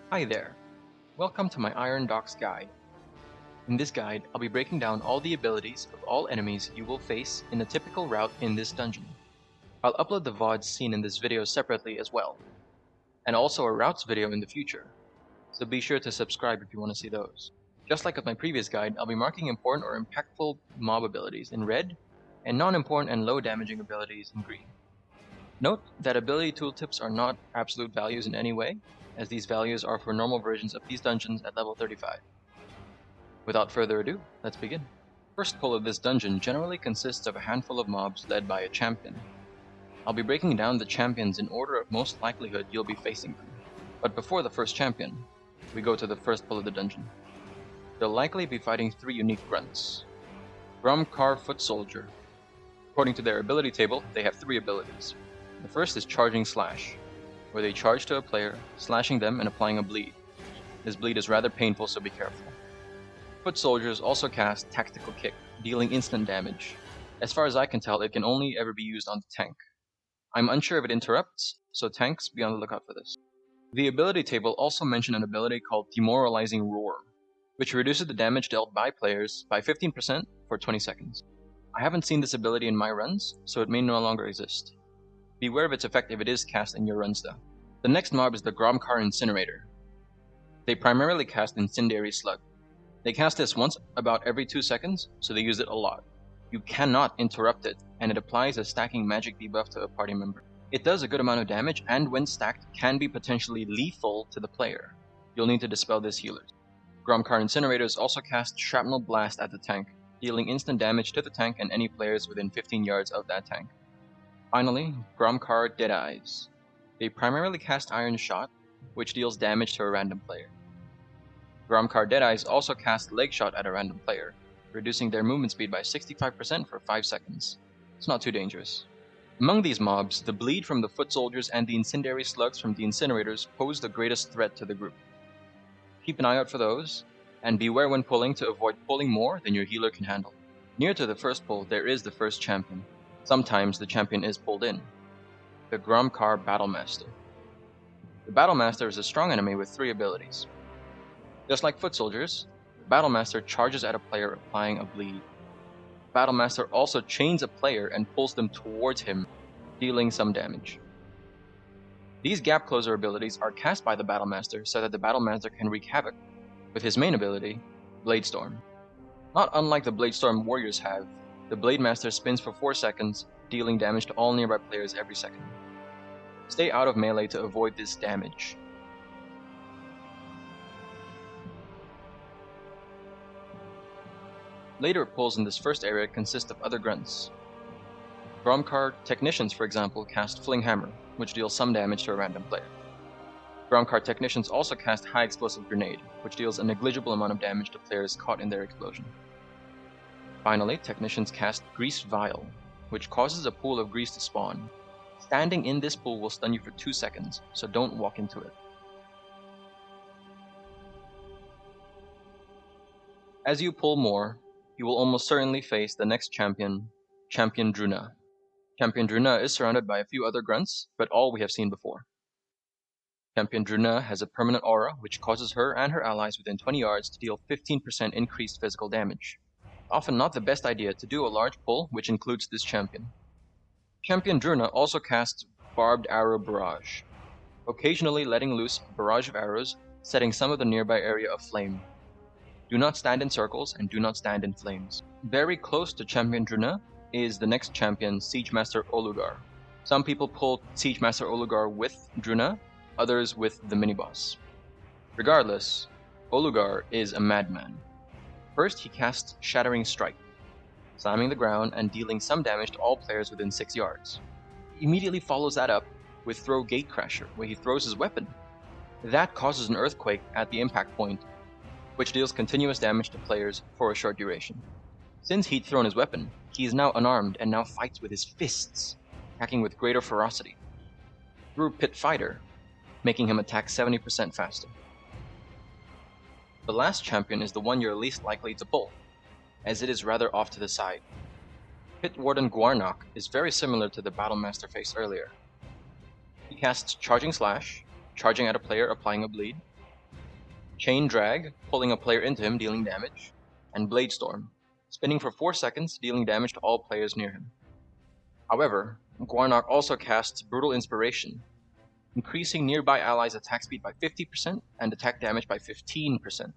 Hi there, welcome to my Iron Docks guide. In this guide, I'll be breaking down all the abilities of all enemies you will face in a typical route in this dungeon. I'll upload the VODs seen in this video separately as well, and also a routes video in the future, so be sure to subscribe if you want to see those. Just like with my previous guide, I'll be marking important or impactful mob abilities in red, and non-important and low damaging abilities in green. Note that ability tooltips are not absolute values in any way, as these values are for normal versions of these dungeons at level 35. Without further ado, let's begin. First pull of this dungeon generally consists of a handful of mobs led by a champion. I'll be breaking down the champions in order of most likelihood you'll be facing them. But before the first champion, we go to the first pull of the dungeon. They'll likely be fighting 3 unique grunts. Grom'kar Footsoldier. According to their ability table, they have 3 abilities. The first is Charging Slash, where they charge to a player, slashing them and applying a bleed. This bleed is rather painful, so be careful. Foot soldiers also cast Tactical Kick, dealing instant damage. As far as I can tell, it can only ever be used on the tank. I'm unsure if it interrupts, so tanks, be on the lookout for this. The ability table also mentioned an ability called Demoralizing Roar, which reduces the damage dealt by players by 15% for 20 seconds. I haven't seen this ability in my runs, so it may no longer exist. Beware of its effect if it is cast in your runs though. The next mob is the Grom'kar Incinerator. They primarily cast Incendiary Slug. They cast this once about every 2 seconds, so they use it a lot. You cannot interrupt it, and it applies a stacking magic debuff to a party member. It does a good amount of damage, and when stacked, can be potentially lethal to the player. You'll need to dispel this healers. Grom'kar Incinerators also cast Shrapnel Blast at the tank, dealing instant damage to the tank and any players within 15 yards of that tank. Finally, Grom'kar Deadeyes. They primarily cast Iron Shot, which deals damage to a random player. Grom'kar Deadeyes also cast Leg Shot at a random player, reducing their movement speed by 65% for 5 seconds. It's not too dangerous. Among these mobs, the bleed from the foot soldiers and the incendiary slugs from the incinerators pose the greatest threat to the group. Keep an eye out for those, and beware when pulling to avoid pulling more than your healer can handle. Near to the first pull, there is the first champion. Sometimes the champion is pulled in. The Grom'kar Battlemaster. The Battlemaster is a strong enemy with 3 abilities. Just like foot soldiers, the Battlemaster charges at a player applying a bleed. The Battlemaster also chains a player and pulls them towards him, dealing some damage. These gap closer abilities are cast by the Battlemaster so that the Battlemaster can wreak havoc, with his main ability, Bladestorm. Not unlike the Bladestorm warriors have, the Blademaster spins for 4 seconds, dealing damage to all nearby players every second. Stay out of melee to avoid this damage. Later pulls in this first area consist of other grunts. Grom'kar Technicians, for example, cast Fling Hammer, which deals some damage to a random player. Grom'kar Technicians also cast High Explosive Grenade, which deals a negligible amount of damage to players caught in their explosion. Finally, Technicians cast Grease Vial, which causes a pool of grease to spawn. Standing in this pool will stun you for 2 seconds, so don't walk into it. As you pull more, you will almost certainly face the next champion, Champion Druna. Champion Druna is surrounded by a few other grunts, but all we have seen before. Champion Druna has a permanent aura, which causes her and her allies within 20 yards to deal 15% increased physical damage. Often not the best idea to do a large pull, which includes this champion. Champion Druna also casts Barbed Arrow Barrage, occasionally letting loose a barrage of arrows, setting some of the nearby area aflame. Do not stand in circles and do not stand in flames. Very close to Champion Druna is the next champion, Siegemaster Olugar. Some people pull Siegemaster Olugar with Druna, others with the mini-boss. Regardless, Olugar is a madman. First, he casts Shattering Strike, slamming the ground and dealing some damage to all players within 6 yards. He immediately follows that up with Throw Gatecrasher, where he throws his weapon. That causes an earthquake at the impact point, which deals continuous damage to players for a short duration. Since he'd thrown his weapon, he is now unarmed and now fights with his fists, attacking with greater ferocity. Through Pit Fighter, making him attack 70% faster. The last champion is the one you're least likely to pull, as it is rather off to the side. Pitwarden Gwarnok is very similar to the Battlemaster faced earlier. He casts Charging Slash, charging at a player applying a bleed. Chain Drag, pulling a player into him, dealing damage, and Blade Storm, spinning for 4 seconds, dealing damage to all players near him. However, Gwarnok also casts Brutal Inspiration, increasing nearby allies' attack speed by 50% and attack damage by 15%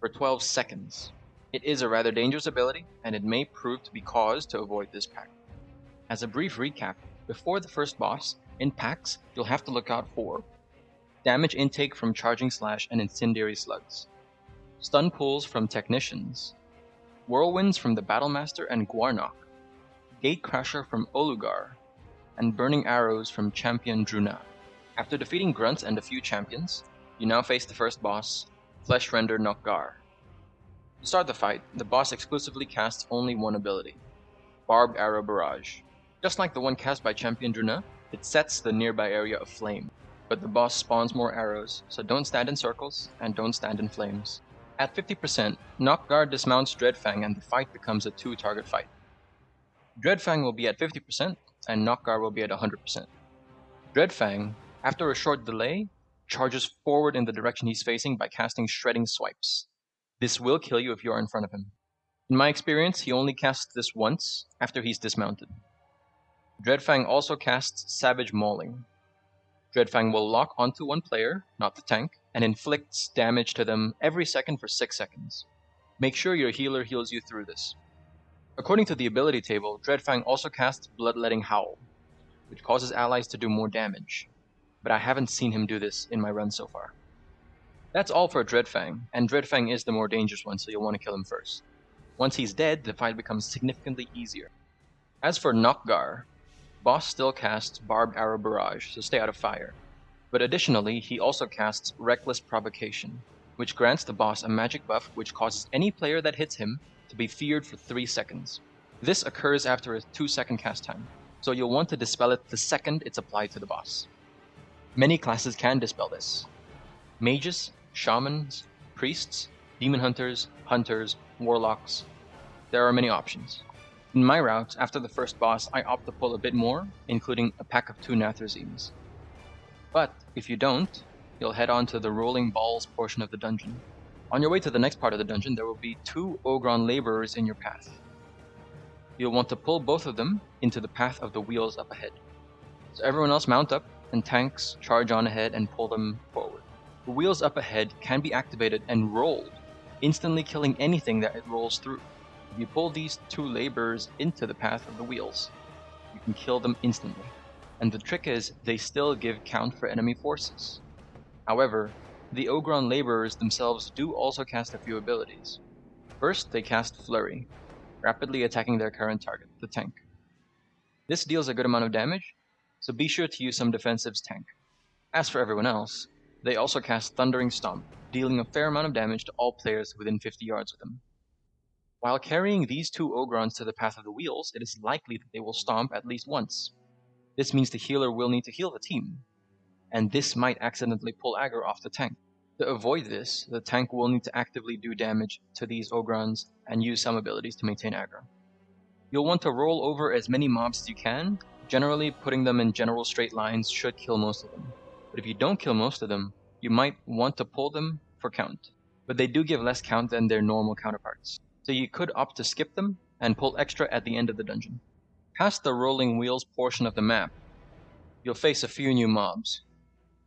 for 12 seconds. It is a rather dangerous ability, and it may prove to be cause to avoid this pack. As a brief recap, before the first boss, in packs, you'll have to look out for damage intake from Charging Slash and Incendiary Slugs, stun pulls from Technicians, whirlwinds from the Battlemaster and Gwarnok, Gatecrasher from Olugar, and burning arrows from Champion Druna. After defeating grunts and a few champions, you now face the first boss, Fleshrender Nok'gar. To start the fight, the boss exclusively casts only one ability, Barbed Arrow Barrage. Just like the one cast by Champion Druna, it sets the nearby area aflame, but the boss spawns more arrows, so don't stand in circles and don't stand in flames. At 50%, Nok'gar dismounts Dreadfang and the fight becomes a 2-target fight. Dreadfang will be at 50% and Nok'gar will be at 100%. Dreadfang, after a short delay, charges forward in the direction he's facing by casting Shredding Swipes. This will kill you if you are in front of him. In my experience, he only casts this once after he's dismounted. Dreadfang also casts Savage Mauling. Dreadfang will lock onto one player, not the tank, and inflicts damage to them every second for 6 seconds. Make sure your healer heals you through this. According to the ability table, Dreadfang also casts Bloodletting Howl, which causes allies to do more damage, but I haven't seen him do this in my run so far. That's all for Dreadfang, and Dreadfang is the more dangerous one, so you'll want to kill him first. Once he's dead, the fight becomes significantly easier. As for Nok'gar, boss still casts Barbed Arrow Barrage, so stay out of fire. But additionally, he also casts Reckless Provocation, which grants the boss a magic buff which causes any player that hits him to be feared for 3 seconds. This occurs after a 2-second cast time, so you'll want to dispel it the second it's applied to the boss. Many classes can dispel this. Mages, Shamans, Priests, Demon Hunters, Warlocks. There are many options. In my route, after the first boss, I opt to pull a bit more, including a pack of 2 Nathrezines. But if you don't, you'll head on to the Rolling Balls portion of the dungeon. On your way to the next part of the dungeon, there will be 2 Ogron Laborers in your path. You'll want to pull both of them into the path of the wheels up ahead. So everyone else mount up, and tanks charge on ahead and pull them forward. The wheels up ahead can be activated and rolled, instantly killing anything that it rolls through. If you pull these 2 laborers into the path of the wheels, you can kill them instantly. And the trick is, they still give count for enemy forces. However, the Ogron Laborers themselves do also cast a few abilities. First, they cast Flurry, rapidly attacking their current target, the tank. This deals a good amount of damage, so be sure to use some defensive's tank. As for everyone else, they also cast Thundering Stomp, dealing a fair amount of damage to all players within 50 yards of them. While carrying these 2 Ogrons to the path of the wheels, it is likely that they will stomp at least once. This means the healer will need to heal the team, and this might accidentally pull aggro off the tank. To avoid this, the tank will need to actively do damage to these Ogrons and use some abilities to maintain aggro. You'll want to roll over as many mobs as you can. Generally, putting them in general straight lines should kill most of them. But if you don't kill most of them, you might want to pull them for count. But they do give less count than their normal counterparts, so you could opt to skip them and pull extra at the end of the dungeon. Past the rolling wheels portion of the map, you'll face a few new mobs.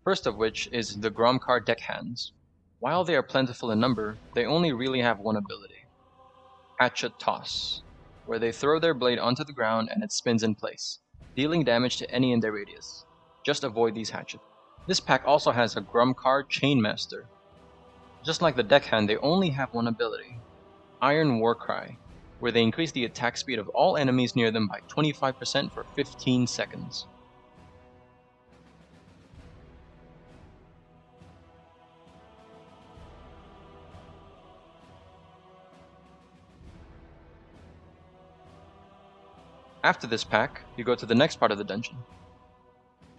First of which is the Grom'kar Deckhands. While they are plentiful in number, they only really have one ability, Hatchet Toss, where they throw their blade onto the ground and it spins in place, dealing damage to any in their radius. Just avoid these hatchets. This pack also has a Grom'kar Chainmaster. Just like the Deckhand, they only have one ability, Iron Warcry, where they increase the attack speed of all enemies near them by 25% for 15 seconds. After this pack, you go to the next part of the dungeon.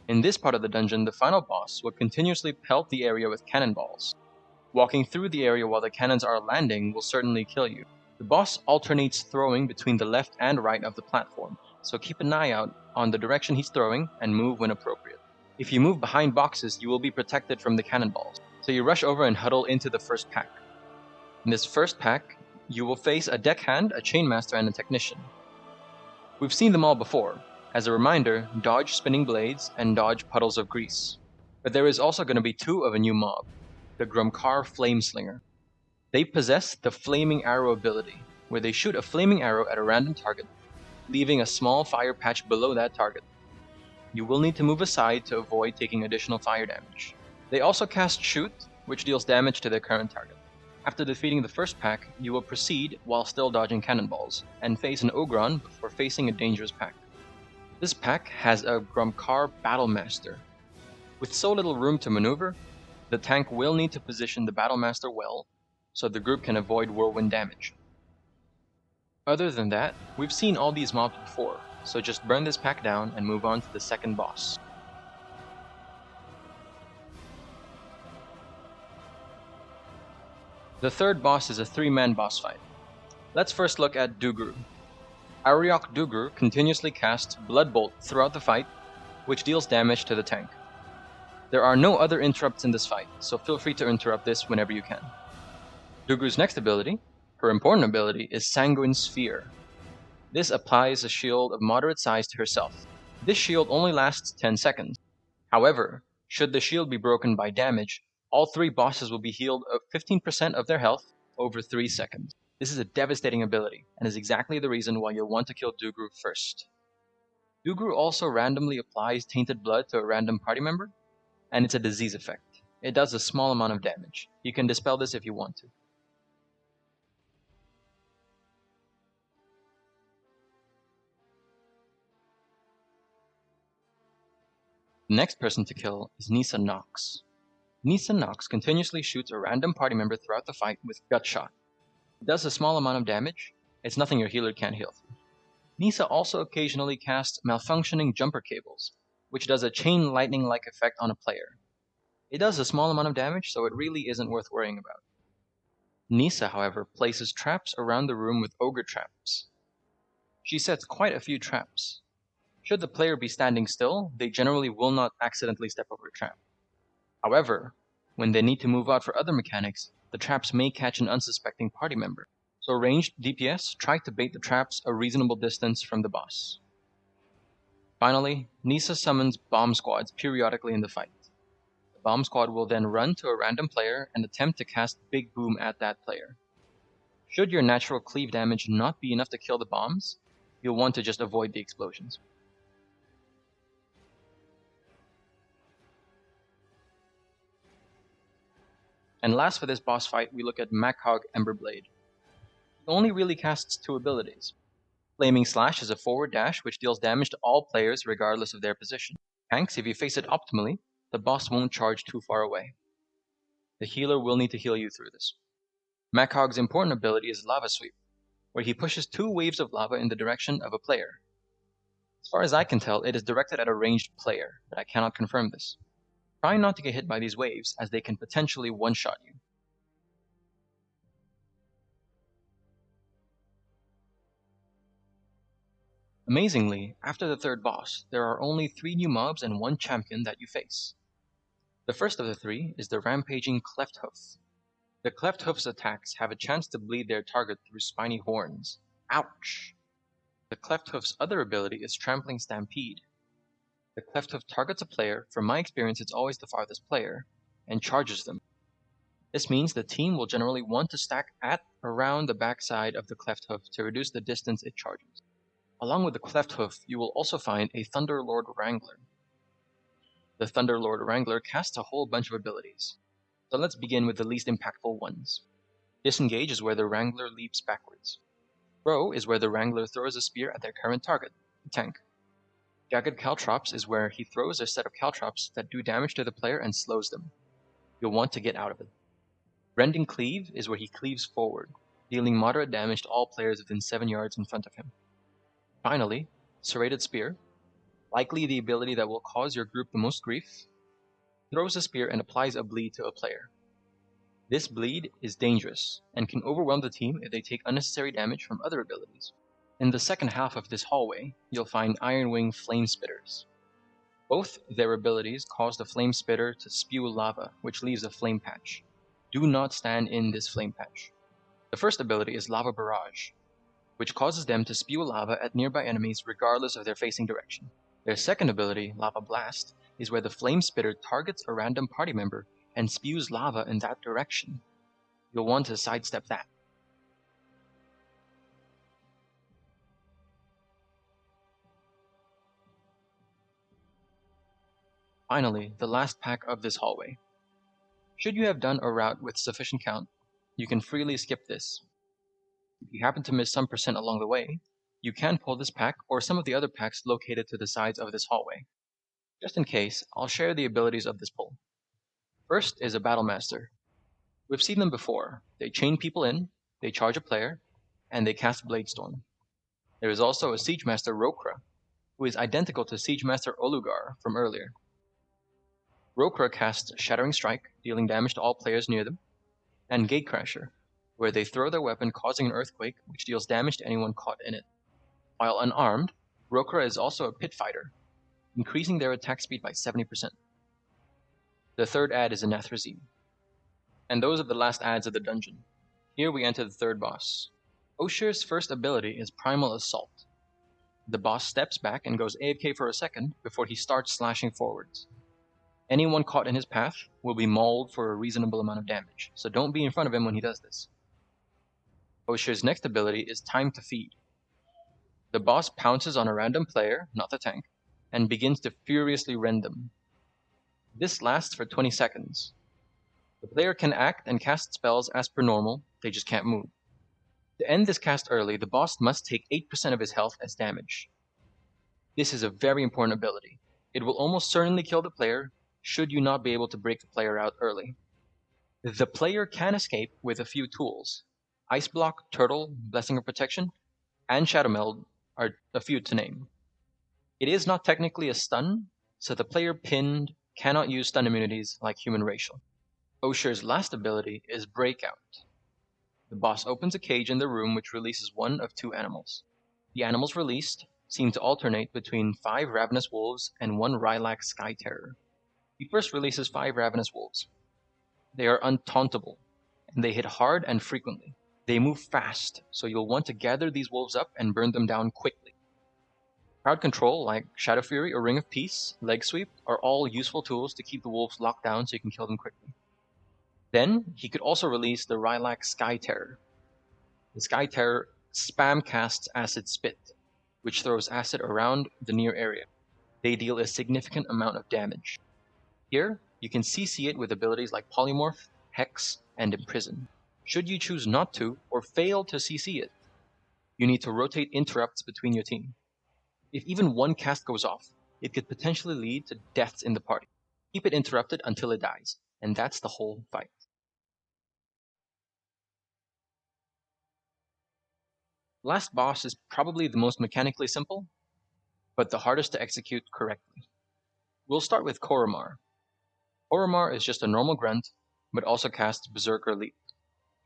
In this part of the dungeon, the final boss will continuously pelt the area with cannonballs. Walking through the area while the cannons are landing will certainly kill you. The boss alternates throwing between the left and right of the platform, so keep an eye out on the direction he's throwing and move when appropriate. If you move behind boxes, you will be protected from the cannonballs, So you rush over and huddle into the first pack. In this first pack, you will face a Deckhand, a Chainmaster, and a Technician. We've seen them all before. As a reminder, dodge spinning blades and dodge puddles of grease. But there is also going to be two of a new mob, the Grom'kar Flameslinger. They possess the Flaming Arrow ability, where they shoot a flaming arrow at a random target, leaving a small fire patch below that target. You will need to move aside to avoid taking additional fire damage. They also cast Shoot, which deals damage to their current target. After defeating the first pack, you will proceed while still dodging cannonballs, and face an Ogron before facing a dangerous pack. This pack has a Grom'kar Battlemaster. With so little room to maneuver, the tank will need to position the Battlemaster well, so the group can avoid whirlwind damage. Other than that, we've seen all these mobs before, so just burn this pack down and move on to the second boss. The third boss is a 3-man boss fight. Let's first look at Dugru. Ahri'ok Dugru continuously casts Blood Bolt throughout the fight, which deals damage to the tank. There are no other interrupts in this fight, so feel free to interrupt this whenever you can. Dugru's next ability, her important ability, is Sanguine Sphere. This applies a shield of moderate size to herself. This shield only lasts 10 seconds. However, should the shield be broken by damage, all 3 bosses will be healed of 15% of their health over 3 seconds. This is a devastating ability, and is exactly the reason why you'll want to kill Dugru first. Dugru also randomly applies Tainted Blood to a random party member, and it's a disease effect. It does a small amount of damage. You can dispel this if you want to. The next person to kill is Nisa Nox. Nisa Nox continuously shoots a random party member throughout the fight with Gut Shot. It does a small amount of damage. It's nothing your healer can't heal through. Nisa also occasionally casts Malfunctioning Jumper Cables, which does a chain lightning-like effect on a player. It does a small amount of damage, so it really isn't worth worrying about. Nisa, however, places traps around the room with Ogre Traps. She sets quite a few traps. Should the player be standing still, they generally will not accidentally step over a trap. However, when they need to move out for other mechanics, the traps may catch an unsuspecting party member. So ranged DPS try to bait the traps a reasonable distance from the boss. Finally, Nisa summons bomb squads periodically in the fight. The bomb squad will then run to a random player and attempt to cast Big Boom at that player. Should your natural cleave damage not be enough to kill the bombs, you'll want to just avoid the explosions. And last for this boss fight, we look at Makhog Emberblade. He only really casts 2 abilities. Flaming Slash is a forward dash which deals damage to all players regardless of their position. Tanks, if you face it optimally, the boss won't charge too far away. The healer will need to heal you through this. Makhog's important ability is Lava Sweep, where he pushes 2 waves of lava in the direction of a player. As far as I can tell, it is directed at a ranged player, but I cannot confirm this. Try not to get hit by these waves, as they can potentially one-shot you. Amazingly, after the third boss, there are only 3 new mobs and 1 champion that you face. The first of the 3 is the Rampaging Clefthoof. The Clefthoof's attacks have a chance to bleed their target through spiny horns. Ouch! The Clefthoof's other ability is Trampling Stampede. The Clefthoof targets a player, from my experience it's always the farthest player, and charges them. This means the team will generally want to stack at around the backside of the Clefthoof to reduce the distance it charges. Along with the Clefthoof, you will also find a Thunderlord Wrangler. The Thunderlord Wrangler casts a whole bunch of abilities. So let's begin with the least impactful ones. Disengage is where the Wrangler leaps backwards. Throw is where the Wrangler throws a spear at their current target, the tank. Jagged Caltrops is where he throws a set of Caltrops that do damage to the player and slows them. You'll want to get out of it. Rending Cleave is where he cleaves forward, dealing moderate damage to all players within 7 yards in front of him. Finally, Serrated Spear, likely the ability that will cause your group the most grief, throws a spear and applies a bleed to a player. This bleed is dangerous, and can overwhelm the team if they take unnecessary damage from other abilities. In the second half of this hallway, you'll find Ironwing Flamespitters. Both their abilities cause the Flamespitter to spew lava, which leaves a flame patch. Do not stand in this flame patch. The first ability is Lava Barrage, which causes them to spew lava at nearby enemies regardless of their facing direction. Their second ability, Lava Blast, is where the Flamespitter targets a random party member and spews lava in that direction. You'll want to sidestep that. Finally, the last pack of this hallway. Should you have done a route with sufficient count, you can freely skip this. If you happen to miss some percent along the way, you can pull this pack or some of the other packs located to the sides of this hallway. Just in case, I'll share the abilities of this pull. First is a Battlemaster. We've seen them before. They chain people in, they charge a player, and they cast Bladestorm. There is also a Siegemaster Rokra, who is identical to Siegemaster Olugar from earlier. Rokra casts Shattering Strike, dealing damage to all players near them, and Gatecrasher, where they throw their weapon causing an earthquake which deals damage to anyone caught in it. While unarmed, Rokra is also a Pit Fighter, increasing their attack speed by 70%. The third ad is Anathrezim. And those are the last ads of the dungeon. Here we enter the third boss. Oshir's first ability is Primal Assault. The boss steps back and goes AFK for a second before he starts slashing forwards. Anyone caught in his path will be mauled for a reasonable amount of damage, so don't be in front of him when he does this. Oshir's next ability is Time to Feed. The boss pounces on a random player, not the tank, and begins to furiously rend them. This lasts for 20 seconds. The player can act and cast spells as per normal, they just can't move. To end this cast early, the boss must take 8% of his health as damage. This is a very important ability. It will almost certainly kill the player, should you not be able to break the player out early. The player can escape with a few tools. Ice Block, Turtle, Blessing of Protection, and Shadow Meld are a few to name. It is not technically a stun, so the player pinned cannot use stun immunities like Human Racial. Oshir's last ability is Breakout. The boss opens a cage in the room which releases one of two animals. The animals released seem to alternate between 5 Ravenous Wolves and 1 Rylak Sky Terror. He first releases 5 Ravenous Wolves. They are untauntable, and they hit hard and frequently. They move fast, so you'll want to gather these wolves up and burn them down quickly. Crowd control like Shadow Fury or Ring of Peace, Leg Sweep are all useful tools to keep the wolves locked down so you can kill them quickly. Then, he could also release the Rylak Sky Terror. The Sky Terror spam casts Acid Spit, which throws acid around the near area. They deal a significant amount of damage. Here, you can CC it with abilities like Polymorph, Hex, and Imprison. Should you choose not to, or fail to CC it, you need to rotate interrupts between your team. If even one cast goes off, it could potentially lead to deaths in the party. Keep it interrupted until it dies, and that's the whole fight. Last boss is probably the most mechanically simple, but the hardest to execute correctly. We'll start with Koramar. Koramar is just a normal grunt, but also casts Berserker Leap,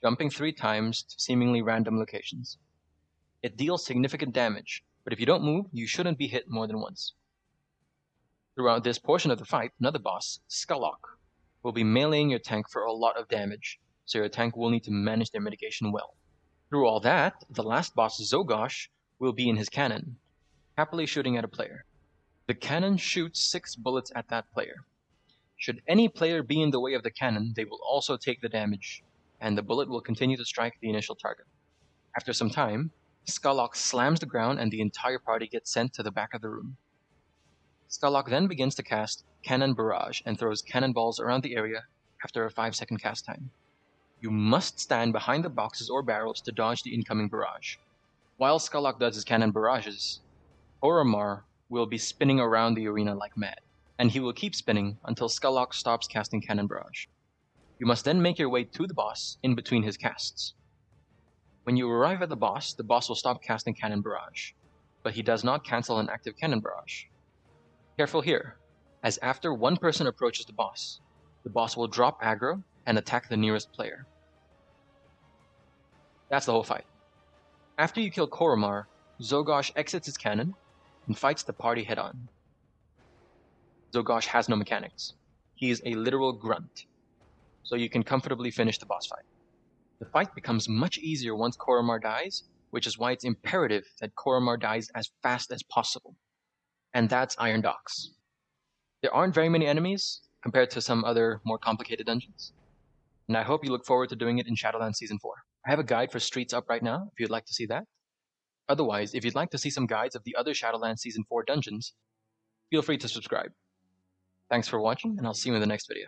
jumping 3 times to seemingly random locations. It deals significant damage, but if you don't move, you shouldn't be hit more than once. Throughout this portion of the fight, another boss, Skullok, will be meleeing your tank for a lot of damage, so your tank will need to manage their mitigation well. Through all that, the last boss, Zogosh, will be in his cannon, happily shooting at a player. The cannon shoots 6 bullets at that player. Should any player be in the way of the cannon, they will also take the damage, and the bullet will continue to strike the initial target. After some time, Skullok slams the ground and the entire party gets sent to the back of the room. Skullok then begins to cast Cannon Barrage and throws cannonballs around the area after a 5-second cast time. You must stand behind the boxes or barrels to dodge the incoming barrage. While Skullok does his cannon barrages, Koramar will be spinning around the arena like mad, and he will keep spinning until Skullok stops casting Cannon Barrage. You must then make your way to the boss in between his casts. When you arrive at the boss will stop casting Cannon Barrage, but he does not cancel an active Cannon Barrage. Careful here, as after one person approaches the boss will drop aggro and attack the nearest player. That's the whole fight. After you kill Koramar, Zogosh exits his cannon and fights the party head-on. Zogosh has no mechanics. He is a literal grunt, so you can comfortably finish the boss fight. The fight becomes much easier once Koramar dies, which is why it's imperative that Koramar dies as fast as possible. And that's Iron Docks. There aren't very many enemies compared to some other more complicated dungeons, and I hope you look forward to doing it in Shadowlands Season 4. I have a guide for Streets up right now, if you'd like to see that. Otherwise, if you'd like to see some guides of the other Shadowlands Season 4 dungeons, feel free to subscribe. Thanks for watching, and I'll see you in the next video.